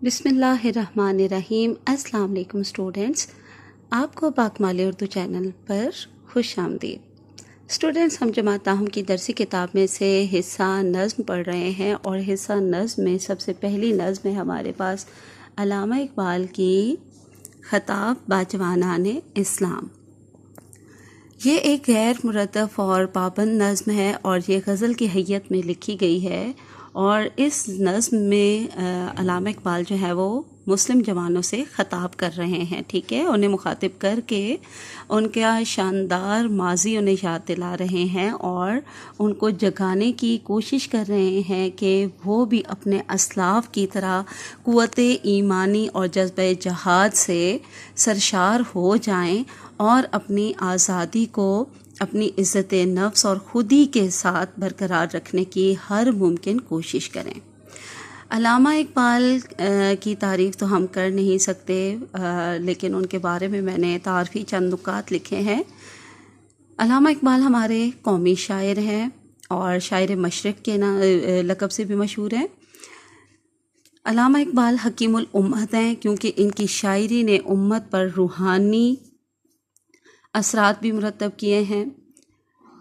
بسم اللہ الرحمن الرحیم۔ السلام علیکم اسٹوڈنٹس، آپ کو باکمال اردو چینل پر خوش آمدید۔ اسٹوڈنٹس، ہم جماعت تاہم کی درسی کتاب میں سے حصہ نظم پڑھ رہے ہیں، اور حصہ نظم میں سب سے پہلی نظم ہے ہمارے پاس علامہ اقبال کی خطاب باجوانان اسلام۔ یہ ایک غیر مرتب اور پابند نظم ہے، اور یہ غزل کی حیت میں لکھی گئی ہے، اور اس نظم میں علامہ اقبال جو ہے وہ مسلم جوانوں سے خطاب کر رہے ہیں، ٹھیک ہے، انہیں مخاطب کر کے ان کا شاندار ماضی انہیں یاد دلا رہے ہیں، اور ان کو جگانے کی کوشش کر رہے ہیں کہ وہ بھی اپنے اسلاف کی طرح قوت ایمانی اور جذبہ جہاد سے سرشار ہو جائیں، اور اپنی آزادی کو اپنی عزت نفس اور خودی کے ساتھ برقرار رکھنے کی ہر ممکن کوشش کریں۔ علامہ اقبال کی تعریف تو ہم کر نہیں سکتے، لیکن ان کے بارے میں نے تعارفی چند نکات لکھے ہیں۔ علامہ اقبال ہمارے قومی شاعر ہیں، اور شاعر مشرق کے لقب سے بھی مشہور ہیں۔ علامہ اقبال حکیم الامت ہیں، کیونکہ ان کی شاعری نے امت پر روحانی اثرات بھی مرتب کیے ہیں۔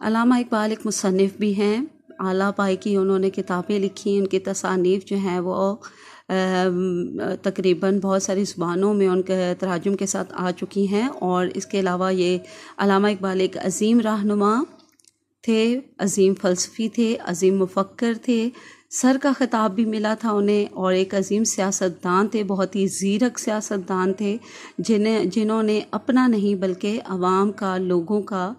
علامہ اقبال ایک مصنف بھی ہیں، اعلیٰ پائی کی انہوں نے کتابیں لکھی، ان کی تصانیف جو ہیں وہ تقریباً بہت ساری زبانوں میں ان کے تراجم کے ساتھ آ چکی ہیں، اور اس کے علاوہ یہ علامہ اقبال ایک عظیم رہنما تھے، عظیم فلسفی تھے، عظیم مفکر تھے، سر کا خطاب بھی ملا تھا انہیں، اور ایک عظیم سیاستدان تھے، بہت ہی زیرک سیاستدان تھے، جنہوں نے اپنا نہیں بلکہ عوام کا، لوگوں کا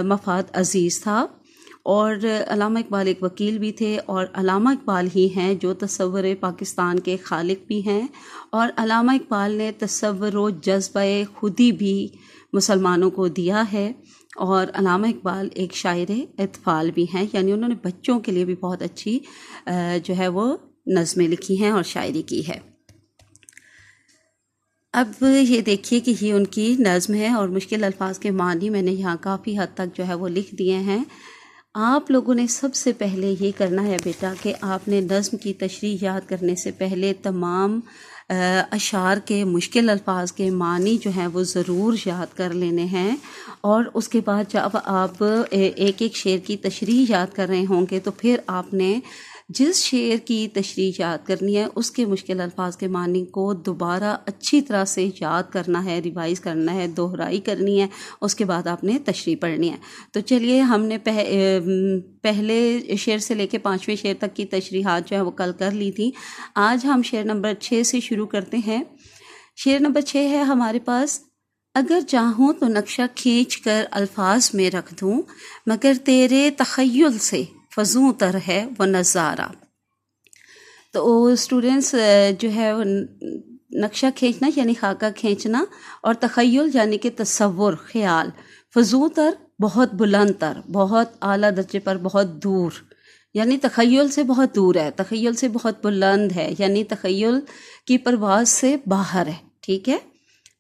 مفاد عزیز تھا۔ اور علامہ اقبال ایک وکیل بھی تھے، اور علامہ اقبال ہی ہیں جو تصور پاکستان کے خالق بھی ہیں، اور علامہ اقبال نے تصور و جذبہ خودی بھی مسلمانوں کو دیا ہے۔ اور علامہ اقبال ایک شاعر اطفال بھی ہیں، یعنی انہوں نے بچوں کے لیے بھی بہت اچھی جو ہے وہ نظمیں لکھی ہیں اور شاعری کی ہے۔ اب یہ دیکھیے کہ یہ ان کی نظم ہے، اور مشکل الفاظ کے معنی میں نے یہاں کافی حد تک جو ہے وہ لکھ دیے ہیں۔ آپ لوگوں نے سب سے پہلے یہ کرنا ہے بیٹا کہ آپ نے نظم کی تشریح یاد کرنے سے پہلے تمام اشعار کے مشکل الفاظ کے معنی جو ہیں وہ ضرور یاد کر لینے ہیں، اور اس کے بعد جب آپ ایک ایک شعر کی تشریح یاد کر رہے ہوں گے تو پھر آپ نے جس شعر کی تشریح یاد کرنی ہے اس کے مشکل الفاظ کے معنی کو دوبارہ اچھی طرح سے یاد کرنا ہے، ریوائز کرنا ہے، دہرائی کرنی ہے، اس کے بعد آپ نے تشریح پڑھنی ہے۔ تو چلیے، ہم نے پہلے شعر سے لے کے 5ویں شعر تک کی تشریحات جو ہے وہ کل کر لی تھی۔ آج ہم شعر نمبر 6 سے شروع کرتے ہیں۔ شعر نمبر 6 ہے ہمارے پاس: اگر چاہوں تو نقشہ کھینچ کر الفاظ میں رکھ دوں، مگر تیرے تخیل سے فزوں تر ہے وہ نظارہ۔ تو اسٹوڈنٹس جو ہے وہ نقشہ کھینچنا یعنی خاکہ کھینچنا، اور تخیل یعنی کہ تصور، خیال، فزوں تر بہت بلند تر، بہت اعلیٰ درجے پر، بہت دور، یعنی تخیل سے بہت دور ہے، تخیل سے بہت بلند ہے، یعنی تخیل کی پرواز سے باہر ہے، ٹھیک ہے۔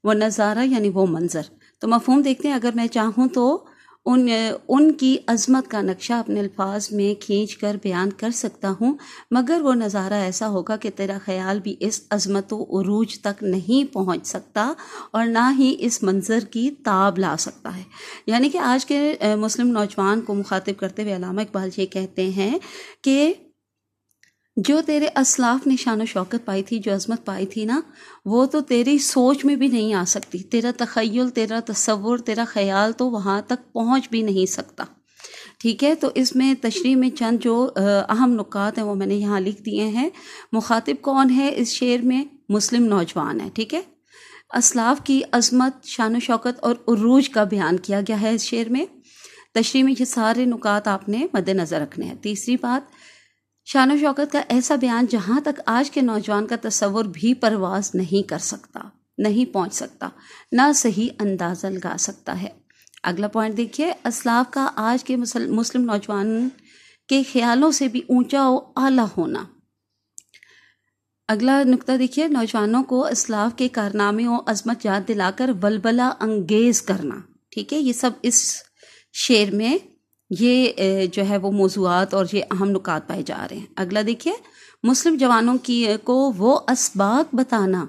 وہ نظارہ یعنی وہ منظر۔ تو مفہوم دیکھتے ہیں: اگر میں چاہوں تو ان کی عظمت کا نقشہ اپنے الفاظ میں کھینچ کر بیان کر سکتا ہوں، مگر وہ نظارہ ایسا ہوگا کہ تیرا خیال بھی اس عظمت و عروج تک نہیں پہنچ سکتا، اور نہ ہی اس منظر کی تاب لا سکتا ہے۔ یعنی کہ آج کے مسلم نوجوان کو مخاطب کرتے ہوئے علامہ اقبال یہ کہتے ہیں کہ جو تیرے اسلاف نے شان و شوکت پائی تھی، جو عظمت پائی تھی نا، وہ تو تیری سوچ میں بھی نہیں آ سکتی، تیرا تخیل، تیرا تصور، تیرا خیال تو وہاں تک پہنچ بھی نہیں سکتا، ٹھیک ہے۔ تو اس میں تشریح میں چند جو اہم نکات ہیں وہ میں نے یہاں لکھ دیے ہیں۔ مخاطب کون ہے اس شعر میں؟ مسلم نوجوان ہے، ٹھیک ہے۔ اسلاف کی عظمت، شان و شوکت اور عروج کا بیان کیا گیا ہے اس شعر میں۔ تشریح میں یہ سارے نکات آپ نے مد نظر رکھنے ہیں۔ تیسری بات، شان و شوکت کا ایسا بیان جہاں تک آج کے نوجوان کا تصور بھی پرواز نہیں کر سکتا، نہیں پہنچ سکتا، نہ صحیح اندازہ لگا سکتا ہے۔ اگلا پوائنٹ دیکھیے: اسلاف کا آج کے مسلم نوجوان کے خیالوں سے بھی اونچا و اعلیٰ ہونا۔ اگلا نقطہ دیکھیے: نوجوانوں کو اسلاف کے کارنامے و عظمت یاد دلا کر ولولہ انگیز کرنا، ٹھیک ہے۔ یہ سب اس شعر میں یہ جو ہے وہ موضوعات اور یہ اہم نکات پائے جا رہے ہیں۔ اگلا دیکھیے: مسلم جوانوں کو وہ اسباق بتانا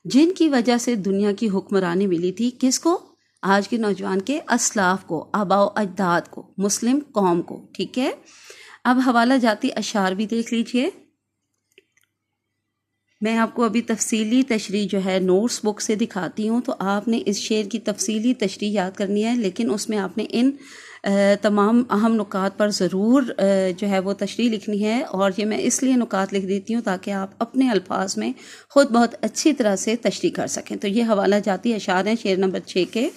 جن کی وجہ سے دنیا کی حکمرانی ملی تھی، کس کو؟ آج کے نوجوان کے اسلاف کو، آباء و اجداد کو، مسلم قوم کو، ٹھیک ہے۔ اب حوالہ جاتی اشعار بھی دیکھ لیجئے۔ میں آپ کو ابھی تفصیلی تشریح جو ہے نوٹس بک سے دکھاتی ہوں، تو آپ نے اس شعر کی تفصیلی تشریح یاد کرنی ہے، لیکن اس میں آپ نے ان تمام اہم نکات پر ضرور جو ہے وہ تشریح لکھنی ہے، اور یہ میں اس لیے نکات لکھ دیتی ہوں تاکہ آپ اپنے الفاظ میں خود بہت اچھی طرح سے تشریح کر سکیں۔ تو یہ حوالہ جاتی اشعار ہیں شعر نمبر 6 کے۔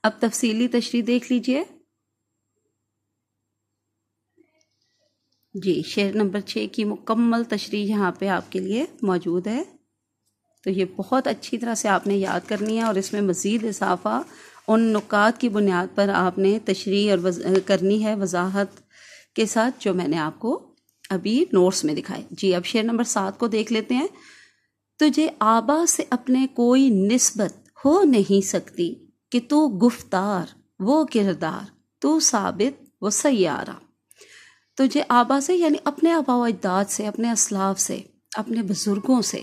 اب تفصیلی تشریح دیکھ لیجئے۔ جی، شعر نمبر 6 کی مکمل تشریح یہاں پہ آپ کے لیے موجود ہے، تو یہ بہت اچھی طرح سے آپ نے یاد کرنی ہے، اور اس میں مزید اضافہ ان نکات کی بنیاد پر آپ نے تشریح اور کرنی ہے وضاحت کے ساتھ، جو میں نے آپ کو ابھی نوٹس میں دکھائے۔ جی، اب شعر نمبر 7 کو دیکھ لیتے ہیں۔ تجھے آبا سے اپنے کوئی نسبت ہو نہیں سکتی کہ تو گفتار وہ کردار، تو ثابت وہ سیارہ۔ تجھے آبا سے یعنی اپنے آبا و اجداد سے، اپنے اسلاف سے، اپنے بزرگوں سے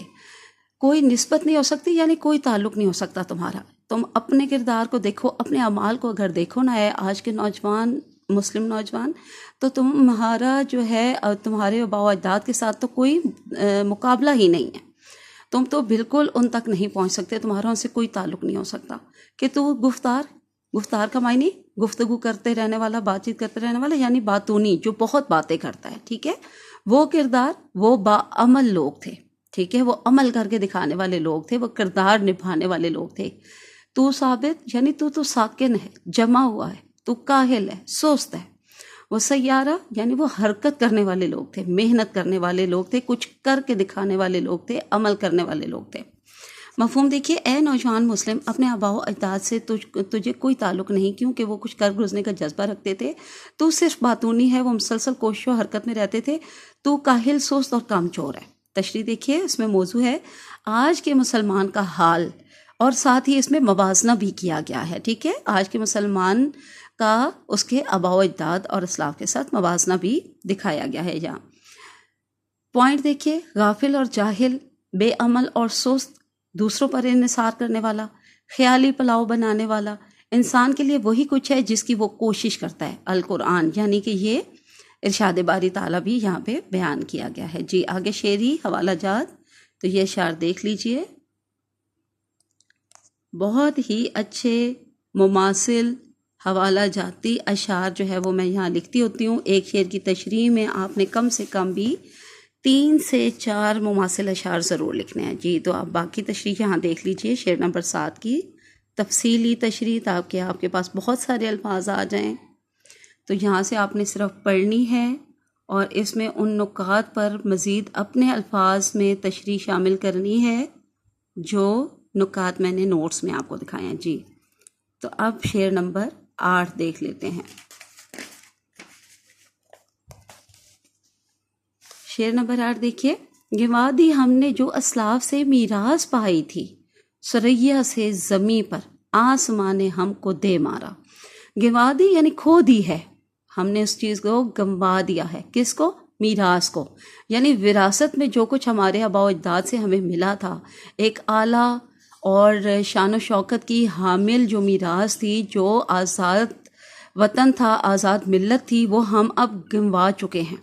کوئی نسبت نہیں ہو سکتی، یعنی کوئی تعلق نہیں ہو سکتا تمہارا۔ تم اپنے کردار کو دیکھو، اپنے اعمال کو اگر دیکھو نا، ہے آج کے نوجوان، مسلم نوجوان، تو تمہارا جو ہے تمہارے آبا و اجداد کے ساتھ تو کوئی مقابلہ ہی نہیں ہے، تم تو بالکل ان تک نہیں پہنچ سکتے، تمہارا ان سے کوئی تعلق نہیں ہو سکتا۔ کہ تو گفتار کا معنی گفتگو کرتے رہنے والا، بات چیت کرتے رہنے والا، یعنی باتونی، جو بہت باتیں کرتا ہے، ٹھیک ہے۔ وہ کردار، وہ باعمل لوگ تھے، ٹھیک ہے، وہ عمل کر کے دکھانے والے لوگ تھے، وہ کردار نبھانے والے لوگ تھے۔ تو ثابت یعنی تو ساکن ہے، جمع ہوا ہے، تو کاہل ہے، سست ہے۔ وہ سیارہ یعنی وہ حرکت کرنے والے لوگ تھے، محنت کرنے والے لوگ تھے، کچھ کر کے دکھانے والے لوگ تھے، عمل کرنے والے لوگ تھے۔ مفہوم دیکھیے، اے نوجوان مسلم، اپنے آباء و اجداد سے تجھے کوئی تعلق نہیں، کیونکہ وہ کچھ کر گزرنے کا جذبہ رکھتے تھے، تو صرف باتونی ہے، وہ مسلسل کوشش و حرکت میں رہتے تھے، تو کاہل، سست اور کامچور ہے۔ تشریح دیکھیے، اس میں موضوع ہے آج کے مسلمان کا حال، اور ساتھ ہی اس میں موازنہ بھی کیا گیا ہے، ٹھیک ہے۔ آج کے مسلمان کا اس کے آباء و اجداد اور اسلاف کے ساتھ موازنہ بھی دکھایا گیا ہے یہاں۔ پوائنٹ دیکھیے، غافل اور جاہل، بے عمل اور سست، دوسروں پر انحصار کرنے والا، خیالی پلاؤ بنانے والا، انسان کے لیے وہی کچھ ہے جس کی وہ کوشش کرتا ہے، القرآن، یعنی کہ یہ ارشاد باری تعالیٰ بھی یہاں پہ بیان کیا گیا ہے۔ جی، آگے شعری حوالہ جات، تو یہ اشعار دیکھ لیجئے، بہت ہی اچھے مماثل حوالہ جاتی اشعار جو ہے وہ میں یہاں لکھتی ہوتی ہوں۔ ایک شعر کی تشریح میں آپ نے کم سے کم بھی 3 سے 4 مماثل اشعار ضرور لکھنے ہیں۔ جی، تو آپ باقی تشریح یہاں دیکھ لیجئے، شعر نمبر 7 کی تفصیلی تشریح، تاکہ آپ کے پاس بہت سارے الفاظ آ جائیں۔ تو یہاں سے آپ نے صرف پڑھنی ہے، اور اس میں ان نکات پر مزید اپنے الفاظ میں تشریح شامل کرنی ہے جو نکات میں نے نوٹس میں آپ کو دکھائے ہیں۔ جی، تو اب شعر نمبر 8 دیکھ لیتے ہیں۔ شعر نمبر 8 دیکھیے، گنوا دی ہم نے جو اسلاف سے میراث پائی تھی، ثریا سے زمیں پر آسمان نے ہم کو دے مارا۔ گنوا دی یعنی کھو دی ہے، ہم نے اس چیز کو گنوا دیا ہے، کس کو؟ میراث کو، یعنی وراثت میں جو کچھ ہمارے آباء و اجداد سے ہمیں ملا تھا، ایک اعلیٰ اور شان و شوکت کی حامل جو میراث تھی، جو آزاد وطن تھا، آزاد ملت تھی، وہ ہم اب گنوا چکے ہیں۔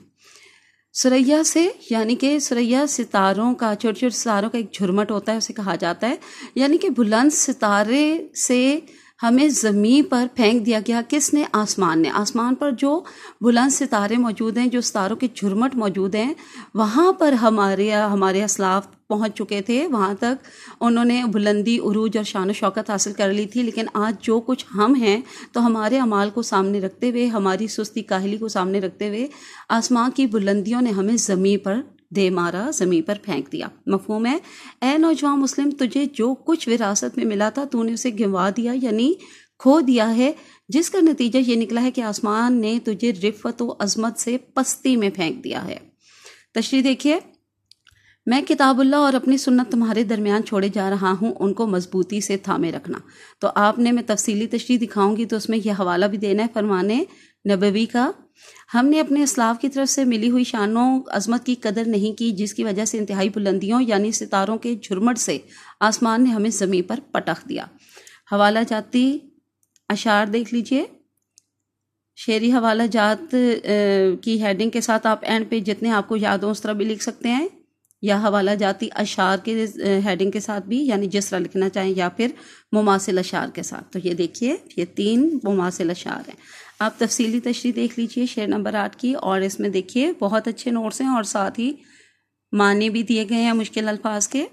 ثریا سے یعنی کہ ثریا ستاروں کا، چھوٹے چھوٹے ستاروں کا ایک جھرمٹ ہوتا ہے، اسے کہا جاتا ہے، یعنی کہ بلند ستارے سے ہمیں زمین پر پھینک دیا گیا۔ کس نے؟ آسمان نے۔ آسمان پر جو بلند ستارے موجود ہیں، جو ستاروں کے جھرمٹ موجود ہیں، وہاں پر ہمارے اسلاف پہنچ چکے تھے، وہاں تک انہوں نے بلندی، عروج اور شان و شوکت حاصل کر لی تھی۔ لیکن آج جو کچھ ہم ہیں، تو ہمارے اعمال کو سامنے رکھتے ہوئے، ہماری سستی کاہلی کو سامنے رکھتے ہوئے، آسمان کی بلندیوں نے ہمیں زمین پر دے مارا، زمین پر پھینک دیا۔ مفہوم ہے؟ اے نوجوان مسلم، تجھے جو کچھ وراثت میں ملا تھا، تو نے اسے گنوا دیا، یعنی کھو دیا ہے، جس کا نتیجہ یہ نکلا ہے کہ آسمان نے تجھے رفعت و عظمت سے پستی میں پھینک دیا ہے۔ تشریح دیکھیے، میں کتاب اللہ اور اپنی سنت تمہارے درمیان چھوڑے جا رہا ہوں، ان کو مضبوطی سے تھامے رکھنا۔ تو آپ نے، میں تفصیلی تشریح دکھاؤں گی تو اس میں یہ حوالہ بھی دینا ہے فرمانے نبوی کا، ہم نے اپنے اسلاف کی طرف سے ملی ہوئی شانوں عظمت کی قدر نہیں کی، جس کی وجہ سے انتہائی بلندیوں یعنی ستاروں کے جھرمٹ سے آسمان نے ہمیں زمین پر پٹخ دیا۔ حوالہ جاتی اشعار دیکھ لیجئے، شعری حوالہ جات کی ہیڈنگ کے ساتھ آپ اینڈ پہ جتنے آپ کو یاد ہوں اس طرح بھی لکھ سکتے ہیں، یا حوالہ جاتی اشعار کے ہیڈنگ کے ساتھ بھی، یعنی جس طرح لکھنا چاہیں، یا پھر مماثل اشعار کے ساتھ۔ تو یہ دیکھیے یہ 3 مماثل اشعار ہیں۔ آپ تفصیلی تشریح دیکھ لیجئے شعر نمبر 8 کی، اور اس میں دیکھیے بہت اچھے نوٹس ہیں اور ساتھ ہی معنی بھی دیے گئے ہیں مشکل الفاظ کے۔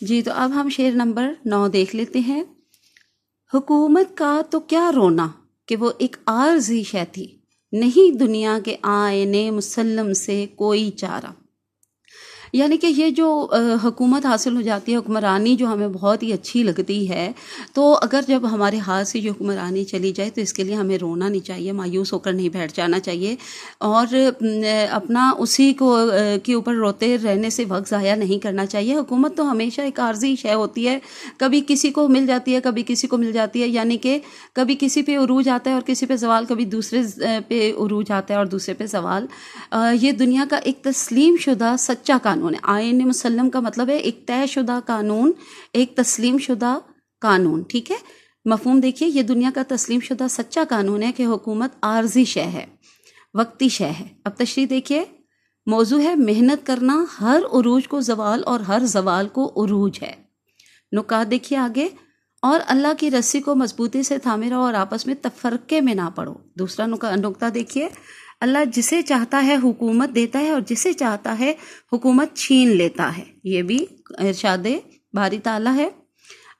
جی تو اب ہم شعر نمبر 9 دیکھ لیتے ہیں۔ حکومت کا تو کیا رونا کہ وہ ایک عارضی شے تھی، نہیں دنیا کے آئینے مسلم سے کوئی چارہ۔ یعنی کہ یہ جو حکومت حاصل ہو جاتی ہے، حکمرانی جو ہمیں بہت ہی اچھی لگتی ہے، تو اگر جب ہمارے ہاتھ سے یہ حکمرانی چلی جائے تو اس کے لیے ہمیں رونا نہیں چاہیے، مایوس ہو کر نہیں بیٹھ جانا چاہیے، اور اپنا اسی کو کے اوپر روتے رہنے سے وقت ضائع نہیں کرنا چاہیے۔ حکومت تو ہمیشہ ایک عارضی شے ہوتی ہے، کبھی کسی کو مل جاتی ہے، کبھی کسی کو مل جاتی ہے، یعنی کہ کبھی کسی پہ عروج آتا ہے اور کسی پہ زوال، کبھی دوسرے پہ عروج آتا ہے اور دوسرے پہ زوال۔ یہ دنیا کا ایک تسلیم شدہ سچا قانون ہے۔ آئین مسلم کا مطلب ہے ایک طے شدہ قانون، ایک تسلیم شدہ قانون، ٹھیک ہے؟ مفہوم دیکھیے، یہ دنیا کا تسلیم شدہ سچا قانون ہے کہ حکومت عارضی شے ہے، وقتی شے ہے۔ اب تشریح دیکھیے، موضوع ہے محنت کرنا، ہر عروج کو زوال اور ہر زوال کو عروج ہے۔ نکات دیکھیے آگے، اور اللہ کی رسی کو مضبوطی سے تھامے رہو اور آپس میں تفرقے میں نہ پڑو۔ دوسرا نکتہ دیکھیے، اللہ جسے چاہتا ہے حکومت دیتا ہے اور جسے چاہتا ہے حکومت چھین لیتا ہے، یہ بھی ارشاد باری تعالیٰ ہے۔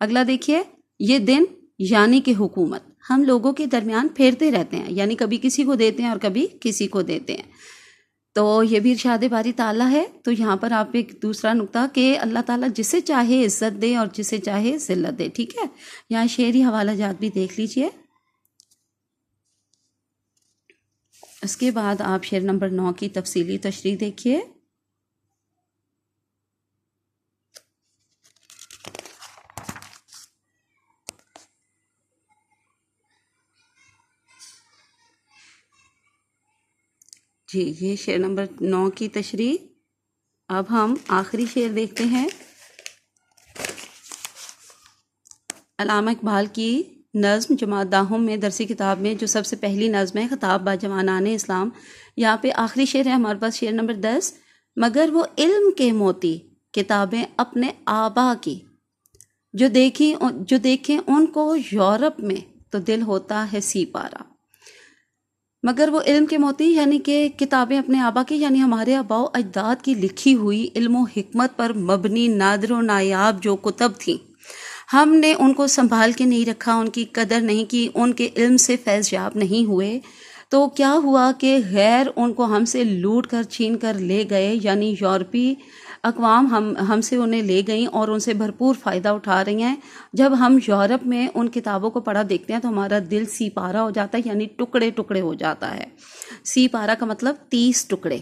اگلا دیکھیے، یہ دن یعنی کہ حکومت ہم لوگوں کے درمیان پھیرتے رہتے ہیں، یعنی کبھی کسی کو دیتے ہیں اور کبھی کسی کو دیتے ہیں، تو یہ بھی ارشاد باری تعالیٰ ہے۔ تو یہاں پر آپ ایک دوسرا نقطہ کہ اللہ تعالیٰ جسے چاہے عزت دے اور جسے چاہے ذلت دے، ٹھیک ہے؟ یہاں شعری حوالہ جات بھی دیکھ لیجئے۔ اس کے بعد آپ شعر نمبر 9 کی تفصیلی تشریح دیکھیے۔ جی یہ شعر نمبر 9 کی تشریح۔ اب ہم آخری شعر دیکھتے ہیں، علامہ اقبال کی نظم جماعت داہم میں درسی کتاب میں جو سب سے پہلی نظم ہے، خطاب با جوانان اسلام۔ یہاں پہ آخری شعر ہے ہمارے پاس، شعر نمبر 10۔ مگر وہ علم کے موتی کتابیں اپنے آبا کی، جو دیکھیں ان کو یورپ میں تو دل ہوتا ہے سی پارا۔ مگر وہ علم کے موتی یعنی کہ کتابیں اپنے آبا کی، یعنی ہمارے آباء و اجداد کی لکھی ہوئی علم و حکمت پر مبنی نادر و نایاب جو کتب تھیں، ہم نے ان کو سنبھال کے نہیں رکھا، ان کی قدر نہیں کی، ان کے علم سے فیض یاب نہیں ہوئے، تو کیا ہوا کہ غیر ان کو ہم سے لوٹ کر چھین کر لے گئے، یعنی یورپی اقوام ہم سے انہیں لے گئیں اور ان سے بھرپور فائدہ اٹھا رہی ہیں۔ جب ہم یورپ میں ان کتابوں کو پڑھا دیکھتے ہیں تو ہمارا دل سی پارا ہو جاتا ہے، یعنی ٹکڑے ٹکڑے ہو جاتا ہے۔ سی پارا کا مطلب 30 ٹکڑے۔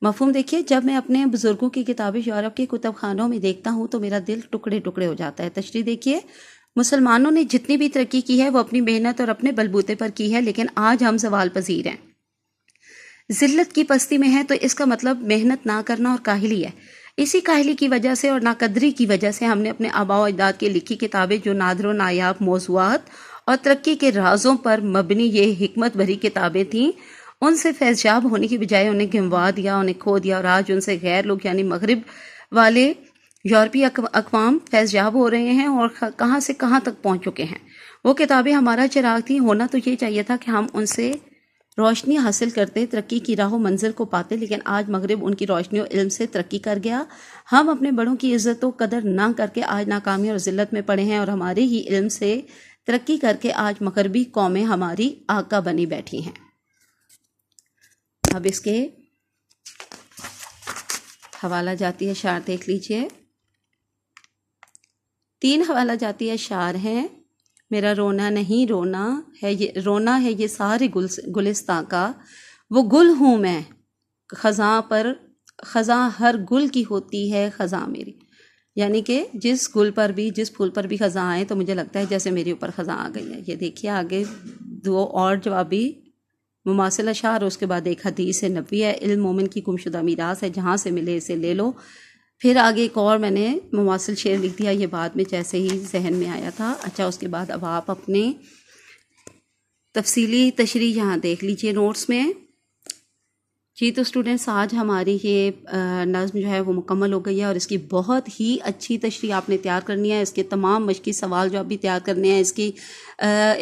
مفہوم دیکھیے، جب میں اپنے بزرگوں کی کتابیں یورپ کے کتب خانوں میں دیکھتا ہوں تو میرا دل ٹکڑے ٹکڑے ہو جاتا ہے۔ تشریح دیکھیے، مسلمانوں نے جتنی بھی ترقی کی ہے وہ اپنی محنت اور اپنے بلبوتے پر کی ہے، لیکن آج ہم زوال پذیر ہیں، ذلت کی پستی میں ہیں، تو اس کا مطلب محنت نہ کرنا اور کاہلی ہے۔ اسی کاہلی کی وجہ سے اور ناقدری کی وجہ سے ہم نے اپنے آباء و اجداد کی لکھی کتابیں جو نادر و نایاب موضوعات اور ترقی کے رازوں پر مبنی یہ حکمت بھری کتابیں تھیں، ان سے فیض یاب ہونے کی بجائے انہیں گنوا دیا، انہیں کھو دیا، اور آج ان سے غیر لوگ یعنی مغرب والے یورپی اقوام فیض یاب ہو رہے ہیں اور کہاں سے کہاں تک پہنچ چکے ہیں۔ وہ کتابیں ہمارا چراغ تھیں، ہونا تو یہ چاہیے تھا کہ ہم ان سے روشنی حاصل کرتے، ترقی کی راہ و منزل کو پاتے، لیکن آج مغرب ان کی روشنی و علم سے ترقی کر گیا۔ ہم اپنے بڑوں کی عزت و قدر نہ کر کے آج ناکامی اور ذلت میں پڑے ہیں، اور ہمارے ہی علم سے ترقی کر کے آج مغربی قومیں ہماری آقا بنی بیٹھی ہیں۔ اب اس کے حوالہ جاتی اشعار دیکھ لیجئے۔ 3 حوالہ جاتی اشعار ہیں۔ میرا رونا نہیں رونا ہے، رونا ہے یہ سارے گلستاں کا، وہ گل ہوں میں خزاں پر، خزاں ہر گل کی ہوتی ہے خزاں میری۔ یعنی کہ جس گل پر بھی، جس پھول پر بھی خزاں آئے تو مجھے لگتا ہے جیسے میرے اوپر خزاں آ گئی ہے۔ یہ دیکھیے آگے دو اور جوابی مماثل اشعار، اور اس کے بعد ایک حدیث نبوی ہے، علم مومن کی گمشدہ میراث ہے، جہاں سے ملے اسے لے لو۔ پھر آگے ایک اور میں نے مماثل شعر لکھ دیا، یہ بعد میں جیسے ہی ذہن میں آیا تھا۔ اچھا، اس کے بعد اب آپ اپنے تفصیلی تشریح یہاں دیکھ لیجئے نوٹس میں۔ جی تو اسٹوڈنٹس، آج ہماری یہ نظم جو ہے وہ مکمل ہو گئی ہے، اور اس کی بہت ہی اچھی تشریح آپ نے تیار کرنی ہے۔ اس کے تمام مشقی سوال جو آپ بھی تیار کرنے ہیں، اس کی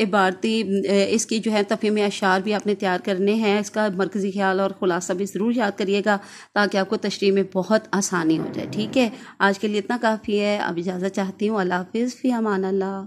عبارتی اس کی جو ہے تفہیم اشعار بھی آپ نے تیار کرنے ہیں۔ اس کا مرکزی خیال اور خلاصہ بھی ضرور یاد کریے گا تاکہ آپ کو تشریح میں بہت آسانی ہو جائے، ٹھیک ہے؟ آج کے لیے اتنا کافی ہے، اب اجازت چاہتی ہوں۔ اللہ حافظ، فی امان اللہ۔